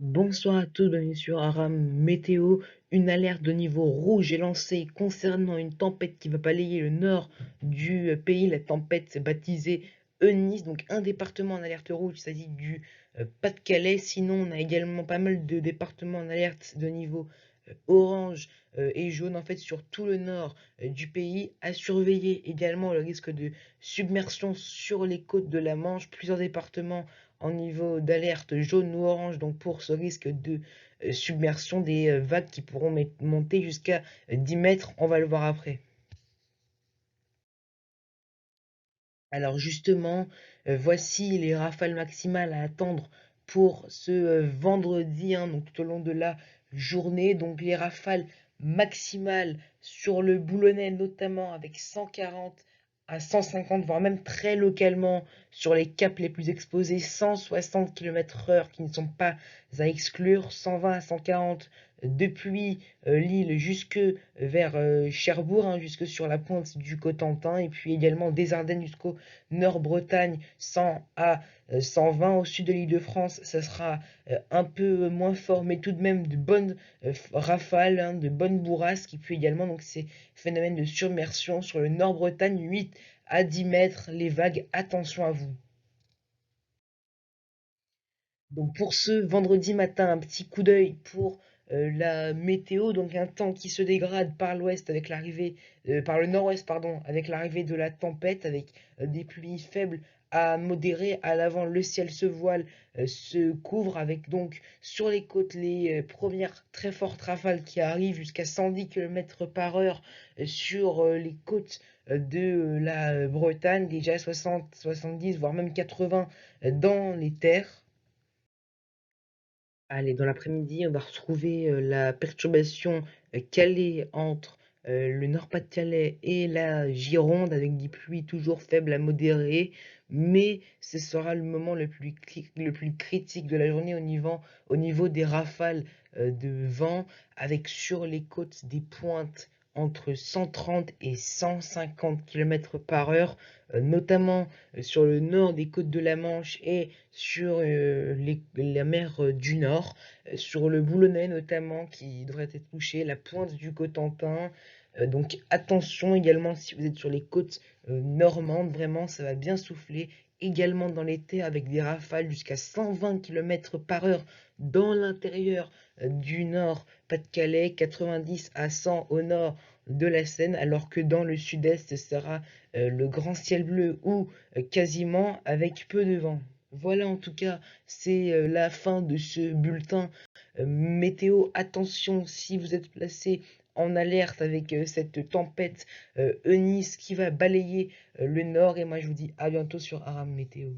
Bonsoir à tous, bienvenue sur Aram Météo. Une alerte de niveau rouge est lancée concernant une tempête qui va balayer le nord du pays. La tempête baptisée Eunice, donc un département en alerte rouge, il s'agit du Pas-de-Calais. Sinon, on a également pas mal de départements en alerte de niveau orange et jaune en fait sur tout le nord du pays. À surveiller également le risque de submersion sur les côtes de la Manche. Plusieurs départements en niveau d'alerte jaune ou orange, donc pour ce risque de submersion, des vagues qui pourront monter jusqu'à 10 mètres, on va le voir après. Alors justement, voici les rafales maximales à attendre pour ce vendredi, hein, donc tout au long de la journée. Donc les rafales maximales sur le Boulonnais notamment avec 140 à 150, voire même très localement sur les caps les plus exposés, 160 km/h qui ne sont pas à exclure, 120 à 140 depuis Lille jusque vers Cherbourg, hein, jusque sur la pointe du Cotentin, et puis également des Ardennes jusqu'au Nord-Bretagne, 100 à 120 au sud de l'Île-de-France. Ça sera un peu moins fort, mais tout de même de bonnes rafales, hein, de bonnes bourrasques, et puis également donc, ces phénomènes de submersion sur le Nord-Bretagne, 8 à 10 mètres, les vagues, attention à vous. Donc pour ce vendredi matin, un petit coup d'œil pour la météo, donc un temps qui se dégrade par l'ouest avec l'arrivée, par le nord-ouest pardon, avec l'arrivée de la tempête, avec des pluies faibles à modérées. À l'avant, le ciel se voile, se couvre avec donc sur les côtes les premières très fortes rafales qui arrivent jusqu'à 110 km par heure sur les côtes de la Bretagne, déjà 60, 70, voire même 80 dans les terres. Allez, dans l'après-midi, on va retrouver la perturbation calée entre le Nord-Pas-de-Calais et la Gironde avec des pluies toujours faibles à modérées, mais ce sera le moment le plus critique de la journée au niveau des rafales de vent, avec sur les côtes des pointes entre 130 et 150 km par heure, notamment sur le nord des côtes de la Manche et sur la mer du Nord, sur le Boulonnais notamment qui devrait être touché, la pointe du Cotentin. Donc attention également si vous êtes sur les côtes normandes, vraiment ça va bien souffler. Également dans l'été avec des rafales jusqu'à 120 km par heure dans l'intérieur du Nord, Pas-de-Calais, 90 à 100 au nord de la Seine, alors que dans le sud-est, ce sera le grand ciel bleu ou quasiment avec peu de vent. Voilà, en tout cas, c'est la fin de ce bulletin météo. Attention si vous êtes placé en alerte avec cette tempête Eunice qui va balayer le nord. Et moi, je vous dis à bientôt sur Aram Météo.